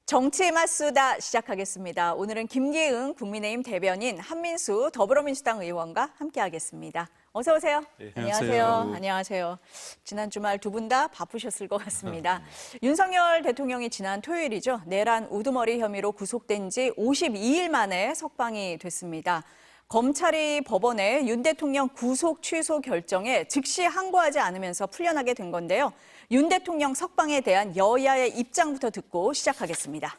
정치 맛수다 시작하겠습니다. 오늘은 김기흥 국민의힘 대변인, 한민수 더불어민주당 의원과 함께하겠습니다. 어서 오세요. 네, 안녕하세요. 안녕하세요. 안녕하세요. 지난 주말 두 분 다 바쁘셨을 것 같습니다. 윤석열 대통령이 지난 토요일이죠. 내란 우두머리 혐의로 구속된 지 52일 만에 석방이 됐습니다. 검찰이 법원에 윤 대통령 구속 취소 결정에 즉시 항고하지 않으면서 풀려나게 된 건데요. 윤 대통령 석방에 대한 여야의 입장부터 듣고 시작하겠습니다.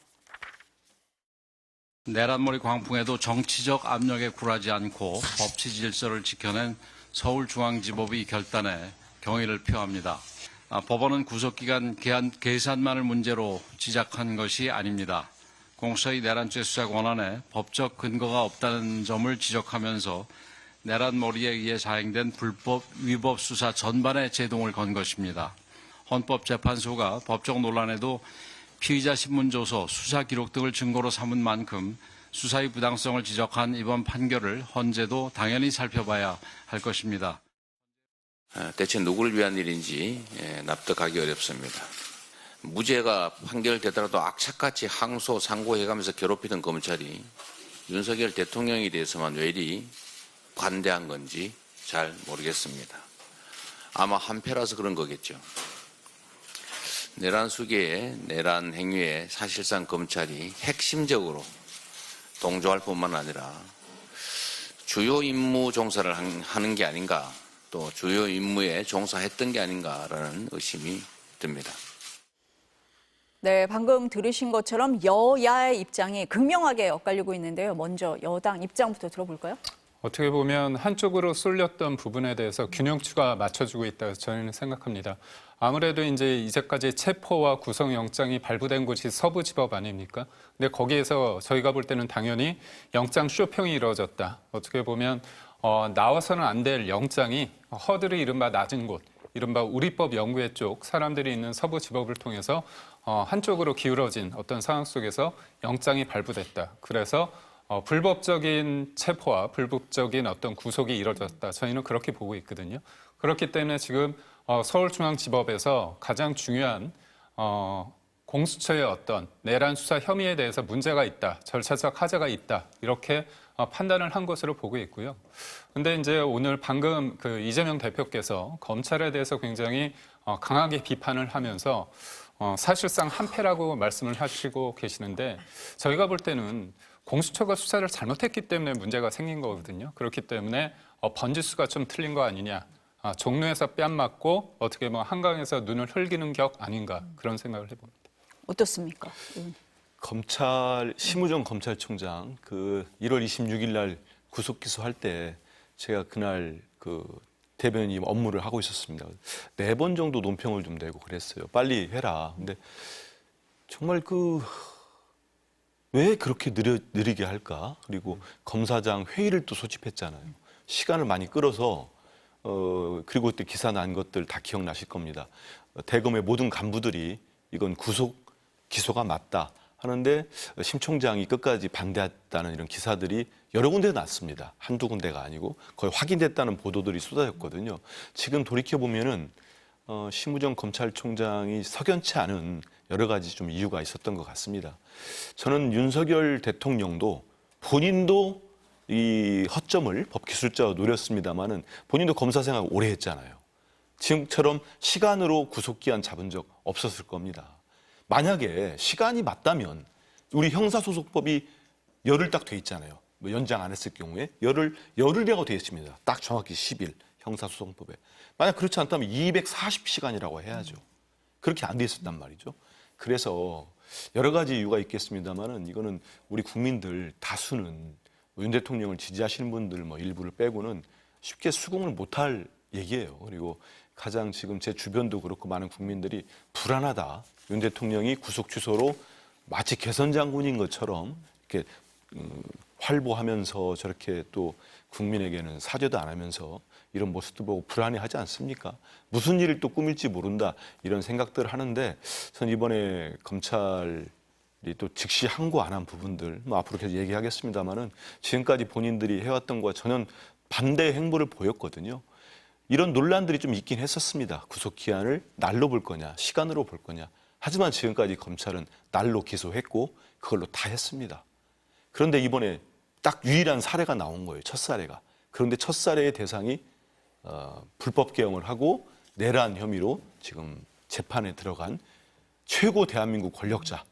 내란몰이 광풍에도 정치적 압력에 굴하지 않고 법치 질서를 지켜낸 서울중앙지법의 결단에 경의를 표합니다. 법원은 구속기간 계산만을 문제로 지적한 것이 아닙니다. 공수처의 내란죄 수사 권한에 법적 근거가 없다는 점을 지적하면서 내란몰이에 의해 자행된 불법 위법 수사 전반에 제동을 건 것입니다. 헌법재판소가 법적 논란에도 피의자 신문조서, 수사 기록 등을 증거로 삼은 만큼 수사의 부당성을 지적한 이번 판결을 헌재도 당연히 살펴봐야 할 것입니다. 대체 누구를 위한 일인지 납득하기 어렵습니다. 무죄가 판결되더라도 악착같이 항소, 상고해가면서 괴롭히던 검찰이 윤석열 대통령에 대해서만 왜 이리 관대한 건지 잘 모르겠습니다. 아마 한패라서 그런 거겠죠. 내란 수계에 내란 행위에 사실상 검찰이 핵심적으로 동조할 뿐만 아니라 주요 임무 종사를 하는 게 아닌가, 또 주요 임무에 종사했던 게 아닌가라는 의심이 듭니다. 네, 방금 들으신 것처럼 여야의 입장이 극명하게 엇갈리고 있는데요. 먼저 여당 입장부터 들어볼까요? 어떻게 보면 한쪽으로 쏠렸던 부분에 대해서 균형추가 맞춰주고 있다고 저는 생각합니다. 아무래도 이제까지 체포와 구속영장이 발부된 곳이 서부지법 아닙니까? 근데 거기에서 저희가 볼 때는 당연히 영장 쇼핑이 이루어졌다. 어떻게 보면 나와서는 안 될 영장이 허들이 이른바 낮은 곳, 이른바 우리법 연구회 쪽 사람들이 있는 서부지법을 통해서 한쪽으로 기울어진 어떤 상황 속에서 영장이 발부됐다. 그래서 불법적인 체포와 불법적인 어떤 구속이 이루어졌다. 저희는 그렇게 보고 있거든요. 그렇기 때문에 지금 서울중앙지법에서 가장 중요한 공수처의 어떤 내란 수사 혐의에 대해서 문제가 있다, 절차적 하자가 있다, 이렇게 판단을 한 것으로 보고 있고요. 근데 이제 오늘 방금 그 이재명 대표께서 검찰에 대해서 굉장히 강하게 비판을 하면서 사실상 한패라고 말씀을 하시고 계시는데, 저희가 볼 때는 공수처가 수사를 잘못했기 때문에 문제가 생긴 거거든요. 그렇기 때문에 번지수가 좀 틀린 거 아니냐, 종로에서 뺨 맞고 어떻게 한강에서 눈을 흘기는 격 아닌가, 그런 생각을 해봅니다. 어떻습니까? 검찰 심우정 검찰총장 그 1월 26일 날 구속 기소할 때 제가 그날 그 대변인 업무를 하고 있었습니다. 4번 정도 논평을 좀 내고 그랬어요. 빨리 해라. 근데 정말 왜 그렇게 느리게 할까? 그리고 검사장 회의를 또 소집했잖아요. 시간을 많이 끌어서 그리고 그때 기사 난 것들 다 기억나실 겁니다. 대검의 모든 간부들이 이건 기소가 맞다 하는데 심 총장이 끝까지 반대했다는 이런 기사들이 여러 군데 났습니다. 한두 군데가 아니고 거의 확인됐다는 보도들이 쏟아졌거든요. 지금 돌이켜보면은 심우정 검찰총장이 석연치 않은 여러 가지 좀 이유가 있었던 것 같습니다. 저는 윤석열 대통령도 본인도 이 허점을 법기술자로 노렸습니다마는 본인도 검사 생활 오래 했잖아요. 지금처럼 시간으로 구속기한 잡은 적 없었을 겁니다. 만약에 시간이 맞다면 우리 형사소송법이 열흘 딱 돼 있잖아요. 연장 안 했을 경우에 열흘이라고 돼 있습니다. 딱 정확히 10일 형사소송법에. 만약 그렇지 않다면 240시간이라고 해야죠. 그렇게 안 돼 있었단 말이죠. 그래서 여러 가지 이유가 있겠습니다만은 이거는 우리 국민들 다수는 윤 대통령을 지지하시는 분들 일부를 빼고는 쉽게 수긍을 못할 얘기예요. 그리고 가장 지금 제 주변도 그렇고 많은 국민들이 불안하다. 윤 대통령이 구속 취소로 마치 개선 장군인 것처럼 이렇게 활보하면서 저렇게 또 국민에게는 사죄도 안 하면서 이런 모습도 보고 불안해하지 않습니까? 무슨 일을 또 꾸밀지 모른다 이런 생각들을 하는데, 저는 이번에 검찰이 또 즉시 항고 안 한 부분들 앞으로 계속 얘기하겠습니다만은 지금까지 본인들이 해왔던 것과 전혀 반대의 행보를 보였거든요. 이런 논란들이 좀 있긴 했었습니다. 구속 기한을 날로 볼 거냐, 시간으로 볼 거냐. 하지만 지금까지 검찰은 날로 기소했고 그걸로 다 했습니다. 그런데 이번에 딱 유일한 사례가 나온 거예요. 첫 사례가. 그런데 첫 사례의 대상이 불법 개혁을 하고 내란 혐의로 지금 재판에 들어간 최고 대한민국 권력자,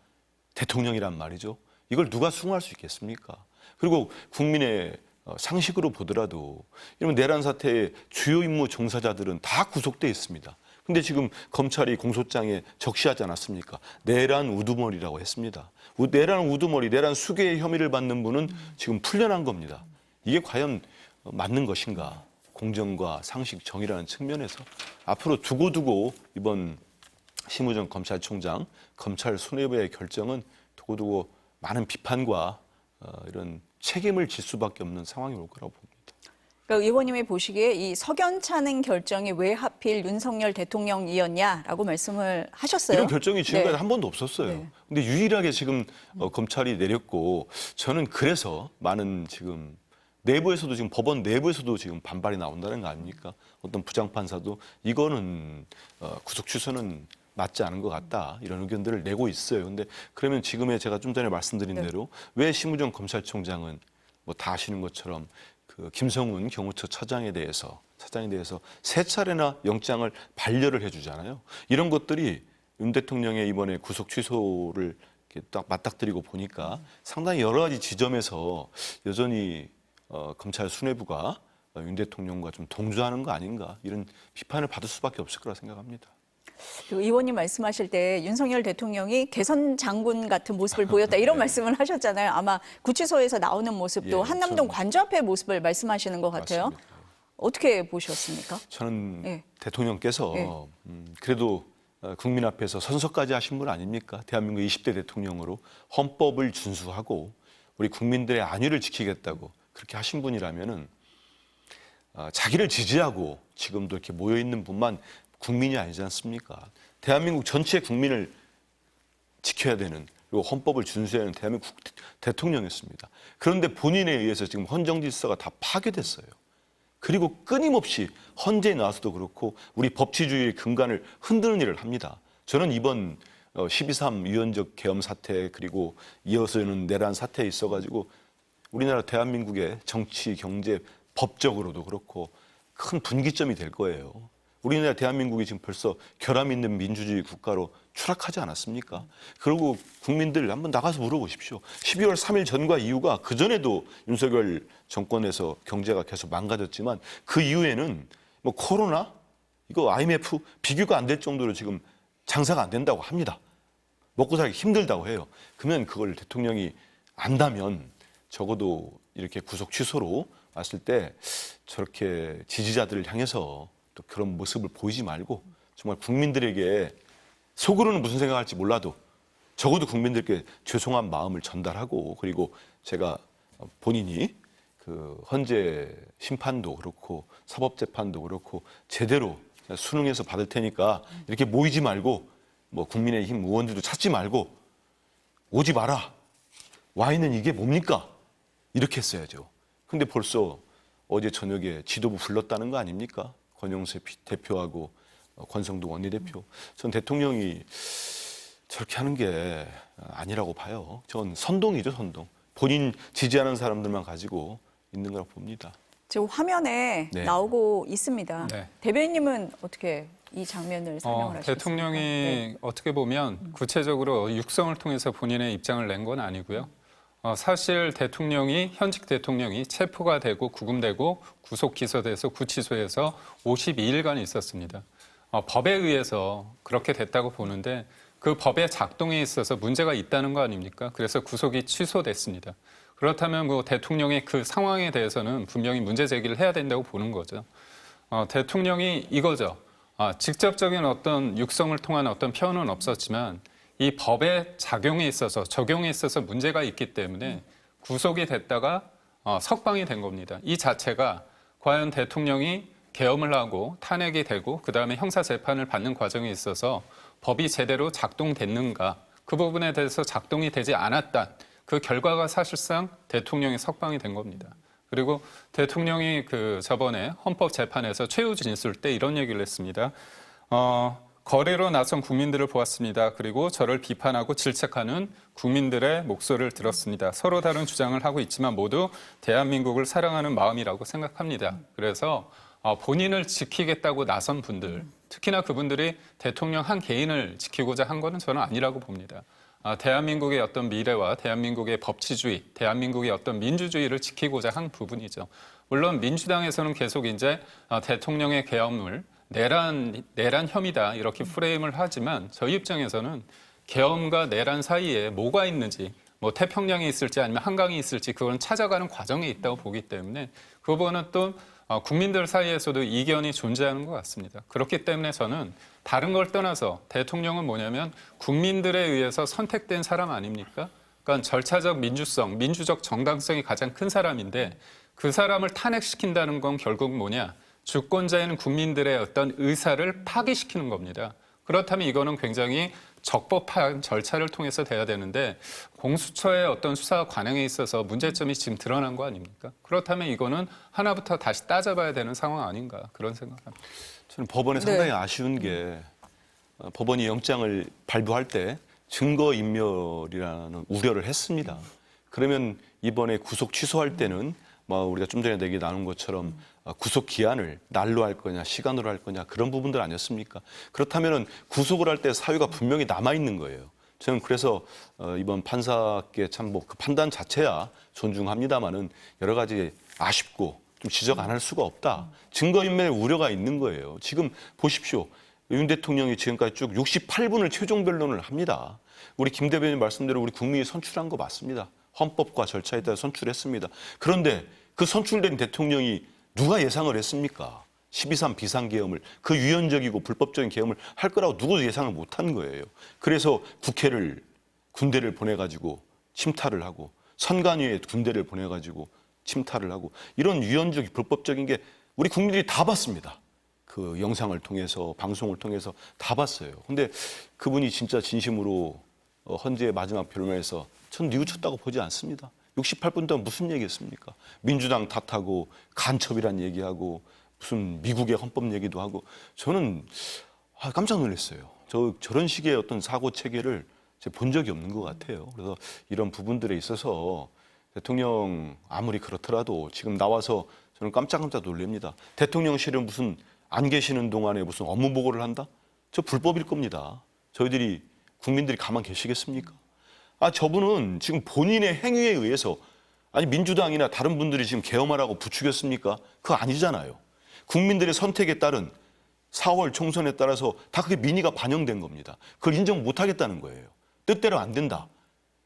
대통령이란 말이죠. 이걸 누가 수긍할 수 있겠습니까? 그리고 국민의 상식으로 보더라도 이런 내란 사태의 주요 임무 종사자들은 다 구속돼 있습니다. 근데 지금 검찰이 공소장에 적시하지 않았습니까? 내란 우두머리라고 했습니다. 내란 우두머리, 내란 수괴의 혐의를 받는 분은 지금 풀려난 겁니다. 이게 과연 맞는 것인가? 공정과 상식, 정의라는 측면에서 앞으로 두고두고 이번 심우정 검찰총장, 검찰 수뇌부의 결정은 두고두고 많은 비판과 이런 책임을 질 수밖에 없는 상황이 올 거라고 봅니다. 그러니까 의원님이 보시기에 이 석연찮은 결정이 왜 하필 윤석열 대통령이었냐라고 말씀을 하셨어요. 이런 결정이 지금까지 네. 한 번도 없었어요. 네. 근데 유일하게 지금 검찰이 내렸고 저는 그래서 많은 지금 내부에서도 지금 법원 내부에서도 지금 반발이 나온다는 거 아닙니까? 어떤 부장판사도 이거는 구속 취소는 맞지 않은 것 같다 이런 의견들을 내고 있어요. 근데 그러면 지금의 제가 좀 전에 말씀드린 대로 왜 심우정 검찰총장은 뭐 다 아시는 것처럼 그 김성훈 경호처 차장에 대해서 세 차례나 영장을 반려를 해주잖아요. 이런 것들이 윤 대통령의 이번에 구속 취소를 이렇게 딱 맞닥뜨리고 보니까 상당히 여러 가지 지점에서 여전히 검찰 수뇌부가 윤 대통령과 좀 동조하는 거 아닌가 이런 비판을 받을 수밖에 없을 거라 생각합니다. 그 의원님 말씀하실 때 윤석열 대통령이 개선 장군 같은 모습을 보였다 이런 말씀을 하셨잖아요. 아마 구치소에서 나오는 모습도 예, 한남동 관저 앞의 모습을 말씀하시는 것 같아요. 맞습니다. 어떻게 보셨습니까? 저는 예. 대통령께서 그래도 국민 앞에서 선서까지 하신 분 아닙니까? 대한민국 20대 대통령으로 헌법을 준수하고 우리 국민들의 안위를 지키겠다고 그렇게 하신 분이라면은 자기를 지지하고 지금도 이렇게 모여 있는 분만 국민이 아니지 않습니까? 대한민국 전체 국민을 지켜야 되는 그리고 헌법을 준수해야 하는 대한민국 대통령이었습니다. 그런데 본인에 의해서 지금 헌정 질서가 다 파괴됐어요. 그리고 끊임없이 헌재에 나와서도 그렇고 우리 법치주의의 근간을 흔드는 일을 합니다. 저는 이번 12.3 위헌적 계엄 사태 그리고 이어서는 내란 사태에 있어가지고 우리나라 대한민국의 정치, 경제, 법적으로도 그렇고 큰 분기점이 될 거예요. 우리나라 대한민국이 지금 벌써 결함 있는 민주주의 국가로 추락하지 않았습니까? 그리고 국민들 한번 나가서 물어보십시오. 12월 3일 전과 이후가 그전에도 윤석열 정권에서 경제가 계속 망가졌지만 그 이후에는 뭐 코로나, 이거 IMF 비교가 안 될 정도로 지금 장사가 안 된다고 합니다. 먹고 살기 힘들다고 해요. 그러면 그걸 대통령이 안다면 적어도 이렇게 구속 취소로 왔을 때 저렇게 지지자들을 향해서 또 그런 모습을 보이지 말고 정말 국민들에게 속으로는 무슨 생각할지 몰라도 적어도 국민들께 죄송한 마음을 전달하고 그리고 제가 본인이 그 헌재 심판도 그렇고 사법재판도 그렇고 제대로 수능해서 받을 테니까 이렇게 모이지 말고 뭐 국민의힘 의원들도 찾지 말고 오지 마라. 와 있는 이게 뭡니까? 이렇게 했어야죠. 근데 벌써 어제 저녁에 지도부 불렀다는 거 아닙니까? 권영세 대표하고 권성동 원내대표. 전 대통령이 저렇게 하는 게 아니라고 봐요. 전 선동이죠, 선동. 본인 지지하는 사람들만 가지고 있는 거라고 봅니다. 지금 화면에 네. 나오고 있습니다. 네. 대변인님은 어떻게 이 장면을 설명을 하셨습니까? 대통령이 네. 어떻게 보면 구체적으로 육성을 통해서 본인의 입장을 낸 건 아니고요. 사실 대통령이 현직 대통령이 체포가 되고 구금되고 구속 기소돼서 구치소에서 52일간 있었습니다. 법에 의해서 그렇게 됐다고 보는데 그 법의 작동에 있어서 문제가 있다는 거 아닙니까? 그래서 구속이 취소됐습니다. 그렇다면 뭐 대통령의 그 상황에 대해서는 분명히 문제 제기를 해야 된다고 보는 거죠. 대통령이 이거죠. 직접적인 어떤 육성을 통한 어떤 표현은 없었지만 이 법의 작용에 있어서 적용에 있어서 문제가 있기 때문에 구속이 됐다가 석방이 된 겁니다. 이 자체가 과연 대통령이 계엄을 하고 탄핵이 되고 그다음에 형사재판을 받는 과정에 있어서 법이 제대로 작동됐는가 그 부분에 대해서 작동이 되지 않았다. 그 결과가 사실상 대통령이 석방이 된 겁니다. 그리고 대통령이 그 저번에 헌법재판에서 최후 진술 때 이런 얘기를 했습니다. 거리로 나선 국민들을 보았습니다. 그리고 저를 비판하고 질책하는 국민들의 목소리를 들었습니다. 서로 다른 주장을 하고 있지만 모두 대한민국을 사랑하는 마음이라고 생각합니다. 그래서 본인을 지키겠다고 나선 분들, 특히나 그분들이 대통령 한 개인을 지키고자 한 것은 저는 아니라고 봅니다. 대한민국의 어떤 미래와 대한민국의 법치주의, 대한민국의 어떤 민주주의를 지키고자 한 부분이죠. 물론 민주당에서는 계속 이제 대통령의 계엄을 내란 혐의다 이렇게 프레임을 하지만 저희 입장에서는 계엄과 내란 사이에 뭐가 있는지 뭐 태평양에 있을지 아니면 한강에 있을지 그건 찾아가는 과정에 있다고 보기 때문에 그 부분은 또 국민들 사이에서도 이견이 존재하는 것 같습니다. 그렇기 때문에 저는 다른 걸 떠나서 대통령은 뭐냐면 국민들에 의해서 선택된 사람 아닙니까? 그러니까 절차적 민주성, 민주적 정당성이 가장 큰 사람인데 그 사람을 탄핵시킨다는 건 결국 뭐냐? 주권자인 국민들의 어떤 의사를 파기시키는 겁니다. 그렇다면 이거는 굉장히 적법한 절차를 통해서 돼야 되는데 공수처의 어떤 수사 관행에 있어서 문제점이 지금 드러난 거 아닙니까? 그렇다면 이거는 하나부터 다시 따져봐야 되는 상황 아닌가 그런 생각합니다. 저는 법원에 상당히 아쉬운 게 법원이 영장을 발부할 때 증거인멸이라는 우려를 했습니다. 그러면 이번에 구속 취소할 때는 우리가 좀 전에 얘기 나눈 것처럼 구속 기한을 날로 할 거냐 시간으로 할 거냐 그런 부분들 아니었습니까? 그렇다면은 구속을 할 때 사유가 분명히 남아 있는 거예요. 저는 그래서 이번 판사께 참 그 판단 자체야 존중합니다마는 여러 가지 아쉽고 좀 지적 안 할 수가 없다. 증거인멸 우려가 있는 거예요. 지금 보십시오. 윤 대통령이 지금까지 쭉 68분을 최종 변론을 합니다. 우리 김 대변인 말씀대로 우리 국민이 선출한 거 맞습니다. 헌법과 절차에 따라 선출했습니다. 그런데 그 선출된 대통령이 누가 예상을 했습니까? 12.3 비상계엄을 그 유연적이고 불법적인 계엄을 할 거라고 누구도 예상을 못한 거예요. 그래서 군대를 보내가지고 침탈을 하고 선관위에 군대를 보내가지고 침탈을 하고 이런 유연적 불법적인 게 우리 국민들이 다 봤습니다. 그 영상을 통해서 방송을 통해서 다 봤어요. 근데 그분이 진짜 진심으로 헌재의 마지막 변론에서 전 뉘우쳤다고 보지 않습니다. 68분 동안 무슨 얘기했습니까? 민주당 탓하고 간첩이란 얘기하고 무슨 미국의 헌법 얘기도 하고 저는 깜짝 놀랐어요. 저런 식의 어떤 사고 체계를 제가 본 적이 없는 것 같아요. 그래서 이런 부분들에 있어서 대통령 아무리 그렇더라도 지금 나와서 저는 깜짝깜짝 놀랍니다. 대통령실은 무슨 안 계시는 동안에 무슨 업무 보고를 한다? 저 불법일 겁니다. 저희들이 국민들이 가만 계시겠습니까? 저분은 지금 본인의 행위에 의해서 민주당이나 다른 분들이 지금 계엄하라고 부추겼습니까? 그거 아니잖아요. 국민들의 선택에 따른 4월 총선에 따라서 다 그게 민의가 반영된 겁니다. 그걸 인정 못 하겠다는 거예요. 뜻대로 안 된다.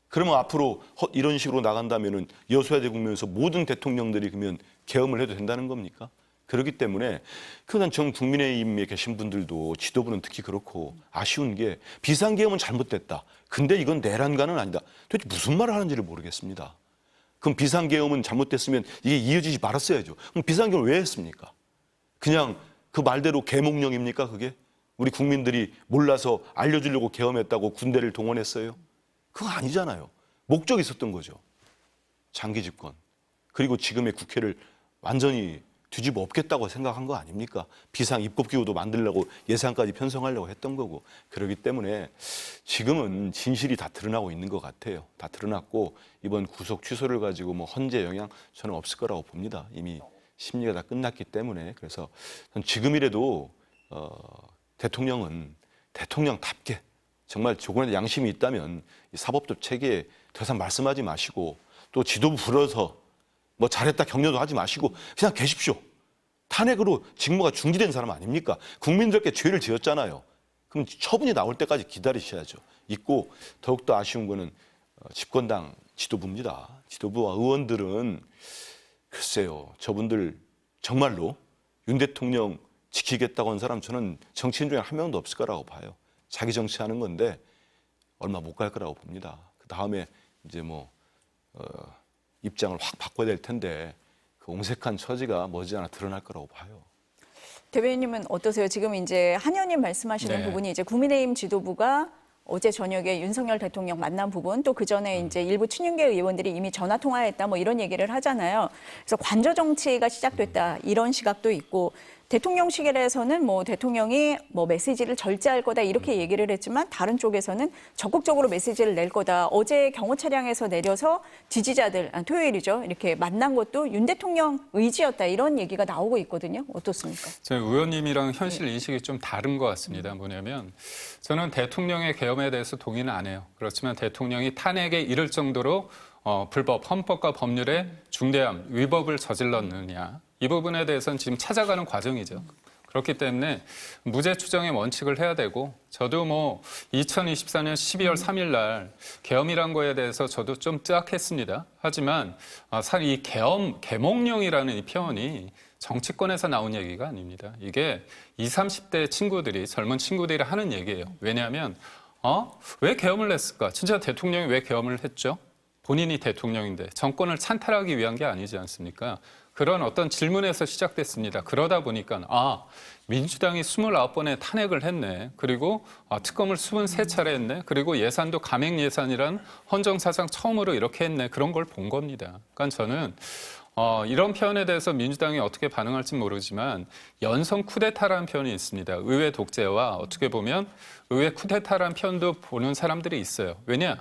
그러면 앞으로 이런 식으로 나간다면은 여소야대 국면에서 모든 대통령들이 그러면 계엄을 해도 된다는 겁니까? 그렇기 때문에 그난 전 국민의힘에 계신 분들도 지도부는 특히 그렇고 아쉬운 게 비상계엄은 잘못됐다. 근데 이건 내란과는 아니다. 도대체 무슨 말을 하는지를 모르겠습니다. 그럼 비상계엄은 잘못됐으면 이게 이어지지 말았어야죠. 그럼 비상계엄을 왜 했습니까? 그냥 그 말대로 계몽령입니까 그게? 우리 국민들이 몰라서 알려주려고 계엄했다고 군대를 동원했어요? 그거 아니잖아요. 목적이 있었던 거죠. 장기 집권. 그리고 지금의 국회를 완전히 뒤집어 엎겠다고 생각한 거 아닙니까? 비상 입법기구도 만들려고 예산까지 편성하려고 했던 거고. 그렇기 때문에 지금은 진실이 다 드러나고 있는 것 같아요. 다 드러났고 이번 구속 취소를 가지고 헌재 영향 저는 없을 거라고 봅니다. 이미 심리가 다 끝났기 때문에. 그래서 지금이라도 대통령은 대통령답게 정말 조금이라도 양심이 있다면 이 사법적 체계에 더 이상 말씀하지 마시고 또 지도부 불러서 잘했다 격려도 하지 마시고 그냥 계십시오. 탄핵으로 직무가 중지된 사람 아닙니까? 국민들께 죄를 지었잖아요. 그럼 처분이 나올 때까지 기다리셔야죠. 있고 더욱더 아쉬운 거는 집권당 지도부입니다. 지도부와 의원들은 글쎄요. 저분들 정말로 윤 대통령 지키겠다고 한 사람 저는 정치인 중에 한 명도 없을 거라고 봐요. 자기 정치하는 건데 얼마 못 갈 거라고 봅니다. 그 다음에 이제 입장을 확 바꿔야 될 텐데 그 옹색한 처지가 머지않아 드러날 거라고 봐요. 대변인님은 어떠세요? 지금 이제 한 의원님 말씀하시는 부분이 이제 국민의힘 지도부가 어제 저녁에 윤석열 대통령 만난 부분 또 그 전에 이제 일부 친윤계 의원들이 이미 전화 통화했다 이런 얘기를 하잖아요. 그래서 관저 정치가 시작됐다 이런 시각도 있고 대통령실에서는 뭐 대통령이 뭐 메시지를 절제할 거다 이렇게 얘기를 했지만 다른 쪽에서는 적극적으로 메시지를 낼 거다. 어제 경호 차량에서 내려서 지지자들, 토요일이죠. 이렇게 만난 것도 윤 대통령 의지였다. 이런 얘기가 나오고 있거든요. 어떻습니까? 저 의원님이랑 현실 인식이 좀 다른 것 같습니다. 뭐냐면 저는 대통령의 계엄에 대해서 동의는 안 해요. 그렇지만 대통령이 탄핵에 이를 정도로 불법, 헌법과 법률에 중대한 위법을 저질렀느냐. 이 부분에 대해서는 지금 찾아가는 과정이죠. 그렇기 때문에 무죄 추정의 원칙을 해야 되고 저도 뭐 2024년 12월 3일 날 계엄이란 거에 대해서 저도 좀 뜨악했습니다. 하지만 사실 이 계몽령이라는 이 표현이 정치권에서 나온 얘기가 아닙니다. 이게 20, 30대 친구들이 젊은 친구들이 하는 얘기예요. 왜냐하면 왜 계엄을 냈을까? 진짜 대통령이 왜 계엄을 했죠? 본인이 대통령인데 정권을 찬탈하기 위한 게 아니지 않습니까? 그런 어떤 질문에서 시작됐습니다. 그러다 보니까 민주당이 29번의 탄핵을 했네. 그리고 특검을 23차례 했네. 그리고 예산도 감액 예산이란 헌정사상 처음으로 이렇게 했네. 그런 걸 본 겁니다. 그러니까 저는 이런 표현에 대해서 민주당이 어떻게 반응할지 모르지만 연성 쿠데타라는 표현이 있습니다. 의회 독재와 어떻게 보면 의회 쿠데타라는 표현도 보는 사람들이 있어요. 왜냐?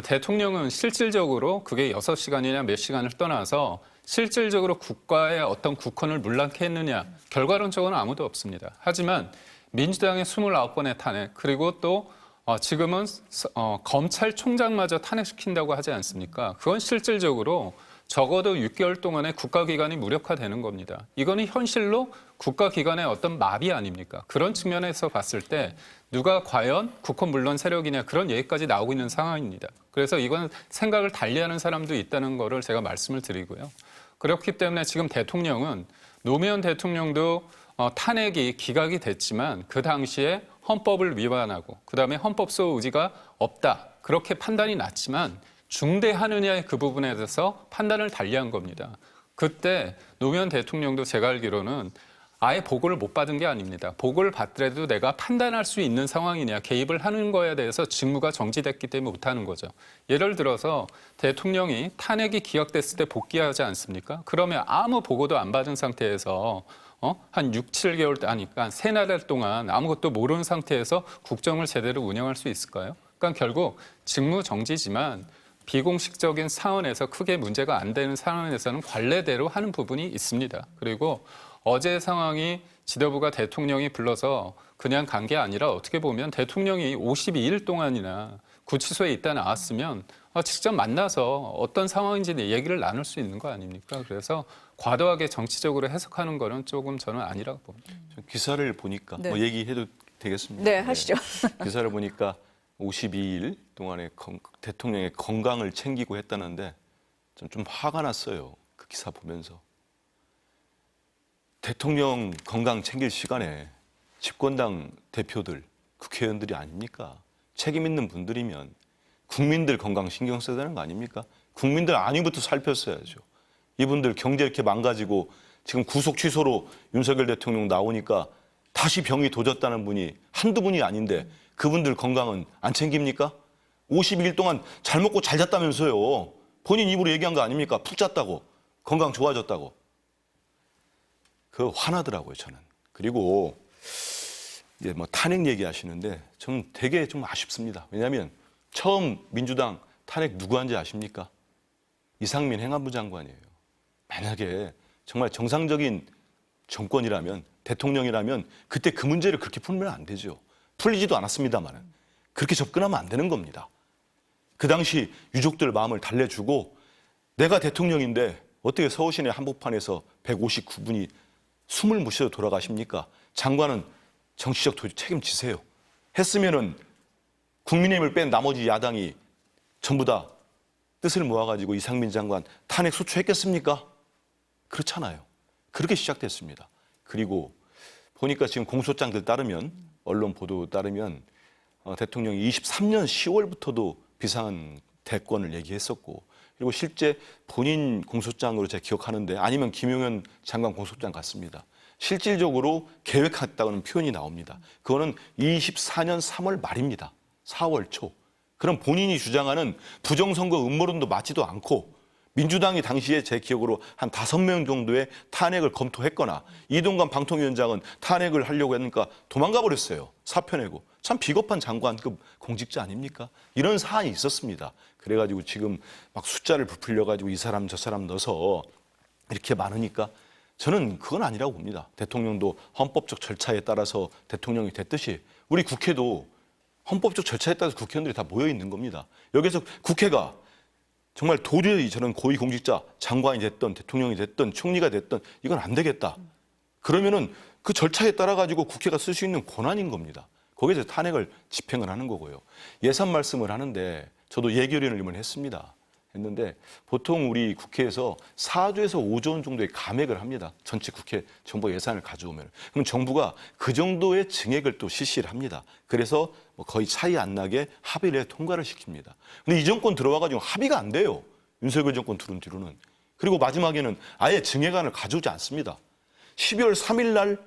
대통령은 실질적으로 그게 6시간이냐 몇 시간을 떠나서 실질적으로 국가의 어떤 국헌을 물랑케 했느냐 결과론적으로는 아무도 없습니다. 하지만 민주당의 29번의 탄핵 그리고 또 지금은 검찰총장마저 탄핵시킨다고 하지 않습니까? 그건 실질적으로 적어도 6개월 동안의 국가기관이 무력화되는 겁니다. 이거는 현실로 국가기관의 어떤 마비 아닙니까? 그런 측면에서 봤을 때 누가 과연 국헌 물론 세력이냐 그런 얘기까지 나오고 있는 상황입니다. 그래서 이건 생각을 달리하는 사람도 있다는 거를 제가 말씀을 드리고요. 그렇기 때문에 지금 대통령은 노무현 대통령도 탄핵이 기각이 됐지만 그 당시에 헌법을 위반하고 그다음에 헌법소 의지가 없다. 그렇게 판단이 났지만 중대하느냐의 그 부분에 대해서 판단을 달리한 겁니다. 그때 노무현 대통령도 제가 알기로는 아예 보고를 못 받은 게 아닙니다. 보고를 받더라도 내가 판단할 수 있는 상황이냐 개입을 하는 거에 대해서 직무가 정지됐기 때문에 못하는 거죠. 예를 들어서 대통령이 탄핵이 기각됐을 때 복귀하지 않습니까? 그러면 아무 보고도 안 받은 상태에서 한 6, 7개월 아니까 3달 동안 아무것도 모르는 상태에서 국정을 제대로 운영할 수 있을까요? 그러니까 결국 직무 정지지만 비공식적인 차원에서 크게 문제가 안 되는 상황에서는 관례대로 하는 부분이 있습니다. 그리고 어제 상황이 지도부가 대통령이 불러서 그냥 간 게 아니라 어떻게 보면 대통령이 52일 동안이나 구치소에 있다 나왔으면 직접 만나서 어떤 상황인지 얘기를 나눌 수 있는 거 아닙니까? 그래서 과도하게 정치적으로 해석하는 거는 조금 저는 아니라고 봅니다. 기사를 보니까 네. 뭐 얘기해도 되겠습니까? 네, 하시죠. 기사를 보니까 52일 동안에 대통령의 건강을 챙기고 했다는데 좀 화가 났어요. 그 기사 보면서. 대통령 건강 챙길 시간에 집권당 대표들, 국회의원들이 아닙니까? 책임 있는 분들이면 국민들 건강 신경 써야 되는 거 아닙니까? 국민들 안위부터 살폈어야죠. 이분들 경제 이렇게 망가지고 지금 구속 취소로 윤석열 대통령 나오니까 다시 병이 도졌다는 분이 한두 분이 아닌데 그분들 건강은 안 챙깁니까? 52일 동안 잘 먹고 잘 잤다면서요. 본인 입으로 얘기한 거 아닙니까? 푹 잤다고. 건강 좋아졌다고. 화나더라고요, 저는. 그리고 이제 뭐 탄핵 얘기하시는데 저는 되게 좀 아쉽습니다. 왜냐하면 처음 민주당 탄핵 누구 한지 아십니까? 이상민 행안부 장관이에요. 만약에 정말 정상적인 정권이라면 대통령이라면 그때 그 문제를 그렇게 풀면 안 되죠. 풀리지도 않았습니다만 그렇게 접근하면 안 되는 겁니다. 그 당시 유족들 마음을 달래주고 내가 대통령인데 어떻게 서울 시내 한복판에서 159분이 숨을 못 쉬어 돌아가십니까? 장관은 정치적 책임지세요. 했으면은 국민의힘을 뺀 나머지 야당이 전부 다 뜻을 모아가지고 이상민 장관 탄핵 소추했겠습니까? 그렇잖아요. 그렇게 시작됐습니다. 그리고 보니까 지금 공소장들 따르면 언론 보도 따르면 대통령이 23년 10월부터도 비상한 대권을 얘기했었고 그리고 실제 본인 공소장으로 제가 기억하는데 아니면 김용현 장관 공소장 같습니다. 실질적으로 계획했다는 표현이 나옵니다. 그거는 24년 3월 말입니다. 4월 초. 그럼 본인이 주장하는 부정선거 음모론도 맞지도 않고 민주당이 당시에 제 기억으로 한 5명 정도의 탄핵을 검토했거나 이동관 방통위원장은 탄핵을 하려고 했으니까 도망가 버렸어요. 사표 내고. 참 비겁한 장관급 공직자 아닙니까? 이런 사안이 있었습니다. 그래가지고 지금 막 숫자를 부풀려가지고 이 사람 저 사람 넣어서 이렇게 많으니까 저는 그건 아니라고 봅니다. 대통령도 헌법적 절차에 따라서 대통령이 됐듯이 우리 국회도 헌법적 절차에 따라서 국회의원들이 다 모여 있는 겁니다. 여기서 국회가 정말 도저히 저는 고위공직자 장관이 됐든 대통령이 됐든 총리가 됐든 이건 안 되겠다. 그러면은 그 절차에 따라 가지고 국회가 쓸 수 있는 권한인 겁니다. 거기에서 탄핵을 집행을 하는 거고요. 예산 말씀을 하는데 저도 예결위원을 했습니다. 했는데 보통 우리 국회에서 4조에서 5조 원 정도의 감액을 합니다. 전체 국회 정부 예산을 가져오면. 그럼 정부가 그 정도의 증액을 또 실시를 합니다. 그래서 뭐 거의 차이 안 나게 합의를 해 통과를 시킵니다. 근데 이 정권 들어와가지고 합의가 안 돼요. 윤석열 정권 들은 뒤로는. 그리고 마지막에는 아예 증액안을 가져오지 않습니다. 12월 3일 날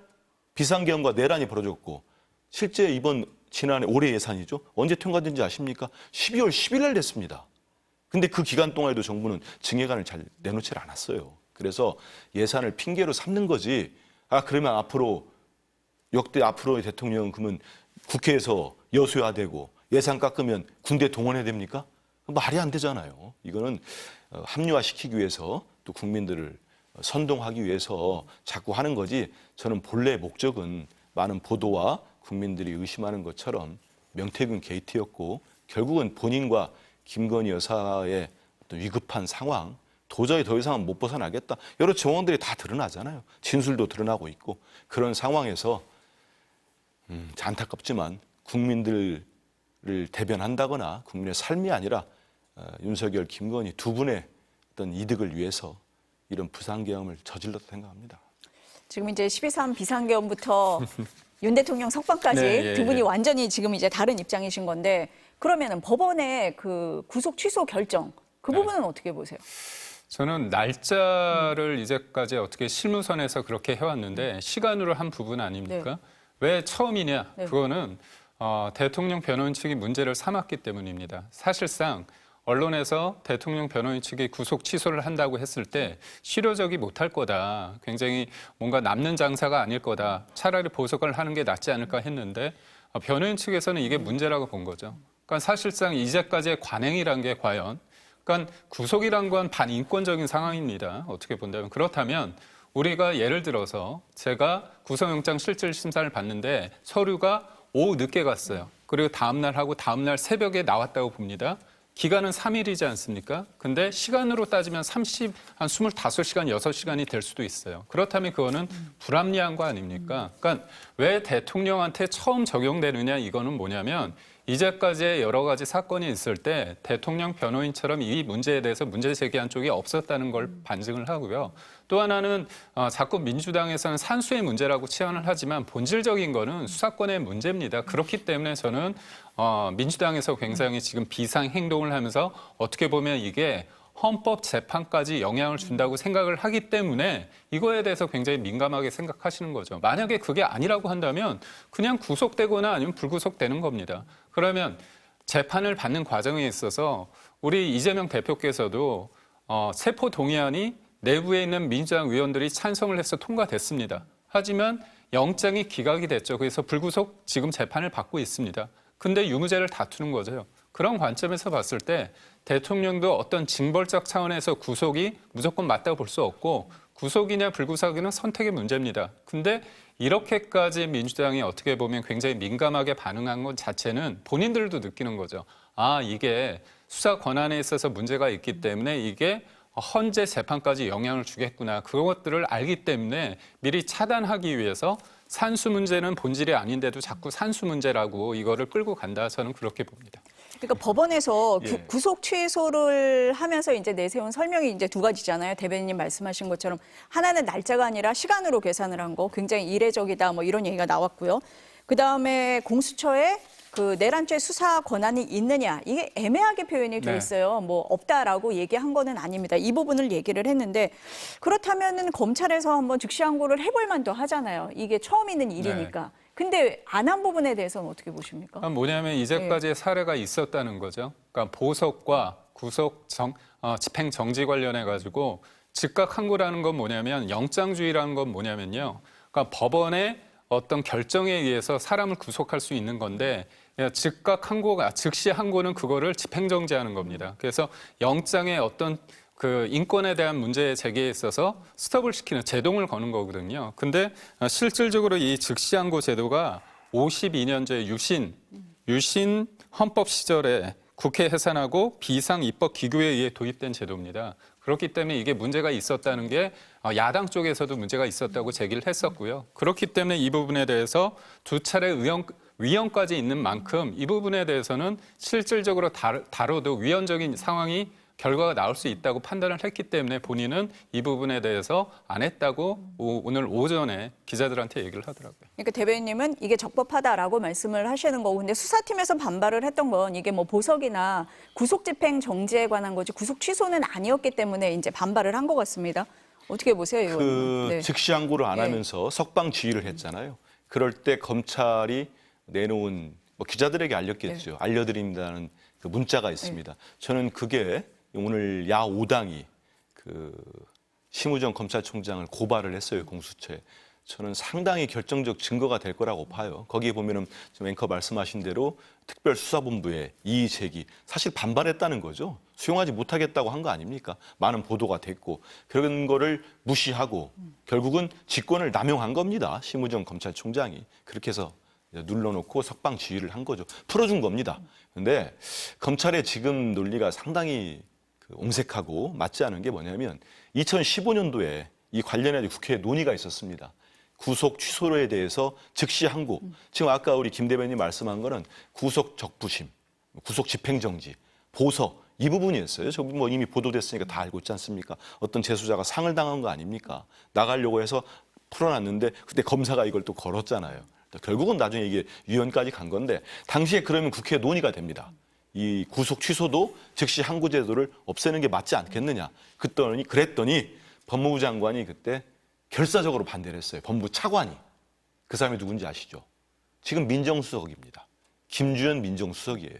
비상계엄과 내란이 벌어졌고 실제 지난해 올해 예산이죠. 언제 통과된지 아십니까? 12월 10일 날 됐습니다. 근데 그 기간 동안에도 정부는 증액안을 잘 내놓지 않았어요. 그래서 예산을 핑계로 삼는 거지. 그러면 앞으로의 대통령은 그러면 국회에서 여소야되고 예산 깎으면 군대 동원해야 됩니까? 말이 안 되잖아요. 이거는 합리화시키기 위해서 또 국민들을 선동하기 위해서 자꾸 하는 거지. 저는 본래 목적은 많은 보도와 국민들이 의심하는 것처럼 명태균 게이트였고 결국은 본인과 김건희 여사의 어떤 위급한 상황, 도저히 더 이상은 못 벗어나겠다. 여러 정황들이 다 드러나잖아요. 진술도 드러나고 있고 그런 상황에서 안타깝지만 국민들을 대변한다거나 국민의 삶이 아니라 윤석열, 김건희 두 분의 어떤 이득을 위해서 이런 부상계엄을 저질렀다 생각합니다. 지금 이제 12.3 비상계엄부터 윤 대통령 석방까지 네, 두 분이 예. 완전히 지금 이제 다른 입장이신 건데 그러면은 법원의 그 구속 취소 결정 그 부분은 어떻게 보세요? 저는 날짜를 이제까지 어떻게 실무선에서 그렇게 해왔는데 시간으로 한 부분 아닙니까? 왜 처음이냐? 네. 그거는 대통령 변호인 측이 문제를 삼았기 때문입니다. 사실상 언론에서 대통령 변호인 측이 구속 취소를 한다고 했을 때 실효적이 못할 거다. 굉장히 뭔가 남는 장사가 아닐 거다. 차라리 보석을 하는 게 낫지 않을까 했는데 변호인 측에서는 이게 문제라고 본 거죠. 그러니까 사실상 이제까지의 관행이란 게 과연 그러니까 구속이란 건 반인권적인 상황입니다. 어떻게 본다면 그렇다면 우리가 예를 들어서 제가 구속영장 실질 심사를 받는데 서류가 오후 늦게 갔어요. 그리고 다음날 하고 다음날 새벽에 나왔다고 봅니다. 기간은 3일이지 않습니까? 근데 시간으로 따지면 한 25시간, 6시간이 될 수도 있어요. 그렇다면 그거는 불합리한 거 아닙니까? 그러니까 왜 대통령한테 처음 적용되느냐 이거는 뭐냐면 이제까지의 여러 가지 사건이 있을 때 대통령 변호인처럼 이 문제에 대해서 문제 제기한 쪽이 없었다는 걸 반증을 하고요. 또 하나는 자꾸 민주당에서는 산수의 문제라고 치환을 하지만 본질적인 거는 수사권의 문제입니다. 그렇기 때문에 저는 민주당에서 굉장히 지금 비상 행동을 하면서 어떻게 보면 이게 헌법 재판까지 영향을 준다고 생각을 하기 때문에 이거에 대해서 굉장히 민감하게 생각하시는 거죠. 만약에 그게 아니라고 한다면 그냥 구속되거나 아니면 불구속되는 겁니다. 그러면 재판을 받는 과정에 있어서 우리 이재명 대표께서도 체포 동의안이 내부에 있는 민주당 의원들이 찬성을 해서 통과됐습니다. 하지만 영장이 기각이 됐죠. 그래서 불구속 지금 재판을 받고 있습니다. 근데 유무죄를 다투는 거죠. 그런 관점에서 봤을 때 대통령도 어떤 징벌적 차원에서 구속이 무조건 맞다고 볼 수 없고 구속이냐 불구속이냐 선택의 문제입니다. 근데 이렇게까지 민주당이 어떻게 보면 굉장히 민감하게 반응한 것 자체는 본인들도 느끼는 거죠. 이게 수사 권한에 있어서 문제가 있기 때문에 이게 헌재 재판까지 영향을 주겠구나. 그것들을 알기 때문에 미리 차단하기 위해서 산수 문제는 본질이 아닌데도 자꾸 산수 문제라고 이거를 끌고 간다. 저는 그렇게 봅니다. 그러니까 법원에서 예. 구속 취소를 하면서 이제 내세운 설명이 이제 두 가지잖아요. 대변인님 말씀하신 것처럼 하나는 날짜가 아니라 시간으로 계산을 한 거 굉장히 이례적이다 뭐 이런 얘기가 나왔고요. 그다음에 공수처에 그 내란죄 수사 권한이 있느냐 이게 애매하게 표현이 돼 있어요. 뭐 없다라고 얘기한 거는 아닙니다. 이 부분을 얘기를 했는데 그렇다면은 검찰에서 한번 즉시항고를 해볼 만도 하잖아요. 이게 처음 있는 일이니까. 근데 안 한 부분에 대해서는 어떻게 보십니까? 뭐냐면 이제까지의 사례가 있었다는 거죠. 그러니까 보석과 집행 정지 관련해 가지고 즉각 항고라는 건 뭐냐면 영장주의라는 건 뭐냐면요. 그러니까 법원의 어떤 결정에 의해서 사람을 구속할 수 있는 건데 즉각 항고가 즉시 항고는 그거를 집행 정지하는 겁니다. 그래서 영장의 어떤 그 인권에 대한 문제 제기에 있어서 스톱을 시키는 제동을 거는 거거든요. 근데 실질적으로 이 즉시 항고 제도가 52년제 유신 헌법 시절에 국회 해산하고 비상 입법 기구에 의해 도입된 제도입니다. 그렇기 때문에 이게 문제가 있었다는 게 야당 쪽에서도 문제가 있었다고 제기를 했었고요. 그렇기 때문에 이 부분에 대해서 두 차례 위헌까지 있는 만큼 이 부분에 대해서는 실질적으로 다뤄도 위헌적인 상황이 결과가 나올 수 있다고 판단을 했기 때문에 본인은 이 부분에 대해서 안 했다고 오늘 오전에 기자들한테 얘기를 하더라고요. 그러니까 대변인님은 이게 적법하다라고 말씀을 하시는 거고, 근데 수사팀에서 반발을 했던 건 이게 뭐 보석이나 구속 집행 정지에 관한 거지 구속 취소는 아니었기 때문에 이제 반발을 한 것 같습니다. 어떻게 보세요, 의원님? 네. 즉시 항고를 안 예. 하면서 석방 지휘를 했잖아요. 그럴 때 검찰이 내놓은 기자들에게 알렸겠죠. 알려드린다는 그 문자가 있습니다. 저는 그게 오늘 야5당이 그 심우정 검찰총장을 고발을 했어요, 공수처에. 저는 상당히 결정적 증거가 될 거라고 봐요. 거기에 보면은 지금 앵커 말씀하신 대로 특별수사본부의 이의 제기, 사실 반발했다는 거죠. 수용하지 못하겠다고 한 거 아닙니까? 많은 보도가 됐고 그런 거를 무시하고 결국은 직권을 남용한 겁니다. 심우정 검찰총장이 그렇게 해서 눌러놓고 석방 지휘를 한 거죠. 풀어준 겁니다. 그런데 검찰의 지금 논리가 상당히 옹색하고 맞지 않은 게 뭐냐면 2015년도에 이 관련해 국회에 논의가 있었습니다. 구속 취소에 대해서 즉시 항고. 지금 아까 우리 김 대변인 말씀한 거는 구속 적부심, 구속 집행정지, 보석 이 부분이었어요. 저 뭐 이미 보도됐으니까 다 알고 있지 않습니까? 어떤 재수자가 상을 당한 거 아닙니까? 나가려고 해서 풀어놨는데 그때 검사가 이걸 또 걸었잖아요. 결국은 나중에 이게 위헌까지 간 건데 당시에 그러면 국회에 논의가 됩니다. 이 구속 취소도 즉시 항고 제도를 없애는 게 맞지 않겠느냐. 그랬더니 법무부 장관이 그때 결사적으로 반대를 했어요. 법무부 차관이. 그 사람이 누군지 아시죠? 지금 민정수석입니다. 김주현 민정수석이에요.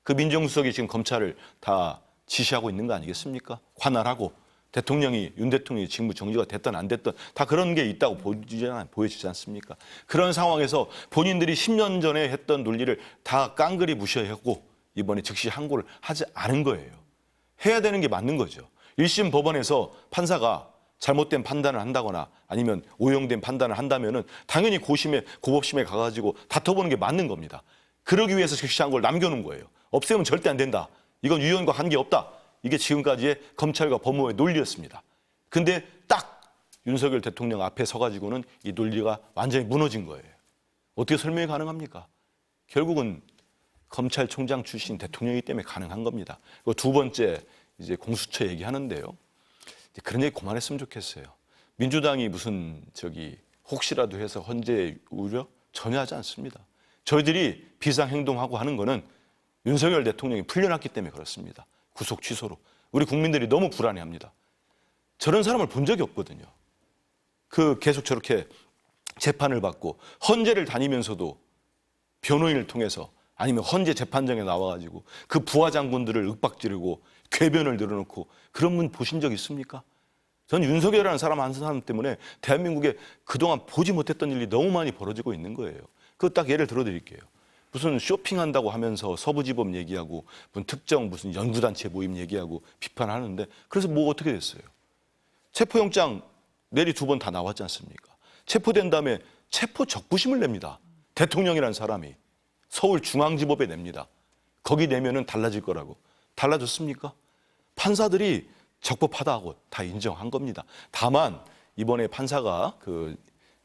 그 민정수석이 지금 검찰을 다 지시하고 있는 거 아니겠습니까? 관할하고 윤 대통령이 직무 정지가 됐든 안 됐든 다 그런 게 있다고 보여지지 않습니까? 그런 상황에서 본인들이 10년 전에 했던 논리를 다 깡그리 무시하고 이번에 즉시 항고를 하지 않은 거예요. 해야 되는 게 맞는 거죠. 1심 법원에서 판사가 잘못된 판단을 한다거나 아니면 오용된 판단을 한다면은 당연히 고법심에 가가지고 다퉈보는 게 맞는 겁니다. 그러기 위해서 즉시 항고를 남겨놓은 거예요. 없애면 절대 안 된다. 이건 위헌과 관계없다. 이게 지금까지의 검찰과 법무부의 논리였습니다. 근데 딱 윤석열 대통령 앞에 서가지고는 이 논리가 완전히 무너진 거예요. 어떻게 설명이 가능합니까? 결국은 검찰총장 출신 대통령이기 때문에 가능한 겁니다. 그리고 두 번째 이제 공수처 얘기하는데요. 그런 얘기 그만했으면 좋겠어요. 민주당이 무슨 혹시라도 해서 헌재 우려 전혀 하지 않습니다. 저희들이 비상행동하고 하는 거는 윤석열 대통령이 풀려났기 때문에 그렇습니다. 구속 취소로. 우리 국민들이 너무 불안해합니다. 저런 사람을 본 적이 없거든요. 계속 저렇게 재판을 받고 헌재를 다니면서도 변호인을 통해서 아니면 헌재 재판장에 나와가지고 그 부하 장군들을 윽박지르고 궤변을 늘어놓고 그런 분 보신 적 있습니까? 전 윤석열이라는 사람 한 사람 때문에 대한민국에 그동안 보지 못했던 일이 너무 많이 벌어지고 있는 거예요. 그거 딱 예를 들어드릴게요. 무슨 쇼핑한다고 하면서 서부지법 얘기하고 무슨 연구단체 모임 얘기하고 비판하는데 그래서 뭐 어떻게 됐어요? 체포영장 내리 2번 다 나왔지 않습니까? 체포된 다음에 체포 적부심을 냅니다. 대통령이라는 사람이 서울중앙지법에 냅니다. 거기 내면은 달라질 거라고. 달라졌습니까? 판사들이 적법하다고 다 인정한 겁니다. 다만 이번에 판사가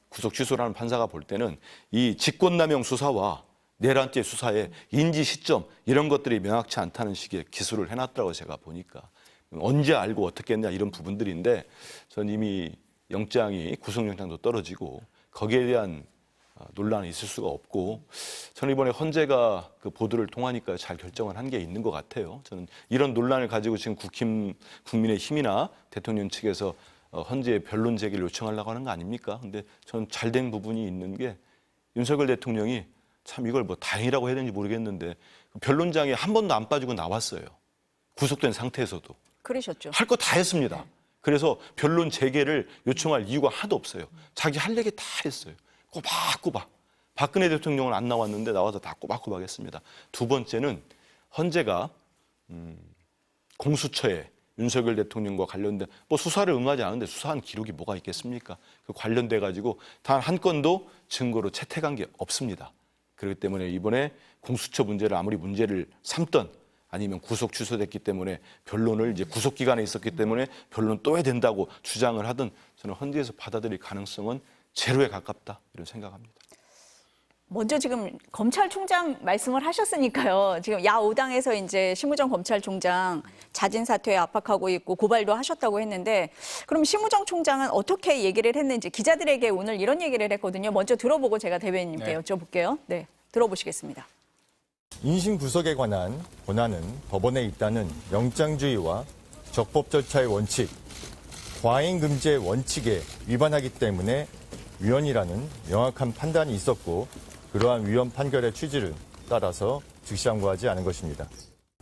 구속 취소라는 판사가 볼 때는 이 직권남용 수사와 내란죄 수사의 인지 시점 이런 것들이 명확치 않다는 식의 기술을 해놨더라고 제가 보니까. 언제 알고 어떻게 했냐 이런 부분들인데 전 이미 구속영장도 떨어지고 거기에 대한 논란이 있을 수가 없고 저는 이번에 헌재가 그 보도를 통하니까 잘 결정을 한 게 있는 것 같아요. 저는 이런 논란을 가지고 지금 국민의힘이나 대통령 측에서 헌재에 변론 제기를 요청하려고 하는 거 아닙니까? 근데 저는 잘된 부분이 있는 게 윤석열 대통령이 참 이걸 다행이라고 해야 되는지 모르겠는데 변론장에 한 번도 안 빠지고 나왔어요. 구속된 상태에서도. 그러셨죠. 할 거 다 했습니다. 그래서 변론 재개를 요청할 이유가 하나도 없어요. 자기 할 얘기 다 했어요. 꼬박꼬박. 박근혜 대통령은 안 나왔는데 나와서 다 꼬박꼬박 했습니다. 두 번째는 헌재가 공수처에 윤석열 대통령과 관련된 뭐 수사를 응하지 않은데 수사한 기록이 뭐가 있겠습니까? 그 관련돼 가지고 단 한 건도 증거로 채택한 게 없습니다. 그렇기 때문에 이번에 공수처 문제를 아무리 문제를 삼던 아니면 구속 취소됐기 때문에 변론을 이제 구속 기간에 있었기 때문에 변론 또 해야 된다고 주장을 하든 저는 헌재에서 받아들일 가능성은 제로에 가깝다 이런 생각합니다. 먼저 지금 검찰총장 말씀을 하셨으니까요. 지금 야5당에서 이제 심우정 검찰총장 자진 사퇴에 압박하고 있고 고발도 하셨다고 했는데 그럼 심우정 총장은 어떻게 얘기를 했는지 기자들에게 오늘 이런 얘기를 했거든요. 먼저 들어보고 제가 대변인님께 네. 여쭤볼게요. 네, 들어보시겠습니다. 인신 구속에 관한 권한은 법원에 있다는 영장주의와 적법 절차의 원칙, 과잉 금지의 원칙에 위반하기 때문에 위헌이라는 명확한 판단이 있었고 그러한 위헌 판결의 취지를 따라서 즉시 항고하지 않은 것입니다.